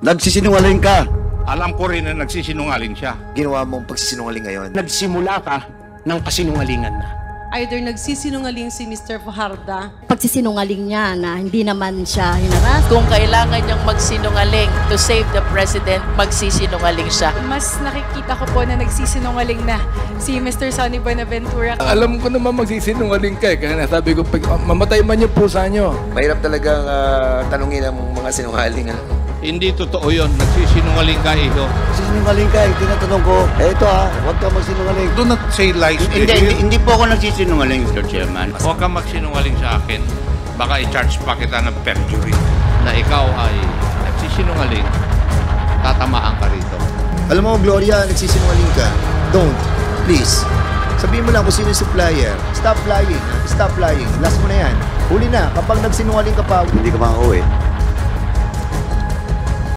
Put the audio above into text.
Nagsisinungaling ka. Alam ko rin na nagsisinungaling siya. Ginawa mong pagsisinungaling ngayon? Nagsimula ka ng kasinungalingan na. Either nagsisinungaling si Mr. Fajarda. Pagsisinungaling niya na hindi naman siya hinaras. Kung kailangan niyang magsinungaling to save the president, magsisinungaling siya. Mas nakikita ko po na nagsisinungaling na si Mr. Sonny Buenaventura. Alam ko naman magsisinungaling ka eh. Kaya nasabi ko, mamatay man yung pusa nyo. Mahirap talagang tanungin ang mga sinungaling. Hindi totoo yun. Nagsisinungaling ka, Iho. Nagsisinungaling ka. Tinatanong ko, eto huwag ka magsinungaling. Do not say lies. Hindi po ako nagsisinungaling, Mr. Chairman. Huwag kang magsinungaling sa akin. Baka i-charge pa kita ng perjury. Na ikaw ay nagsisinungaling, tatamaan ka rito. Alam mo, Gloria, nagsisinungaling ka. Don't. Please. Sabihin mo lang kung sino yung supplier. Stop lying. Stop lying. Last mo na yan. Huli na. Kapag nagsinungaling ka pa, Hindi ka makauwi.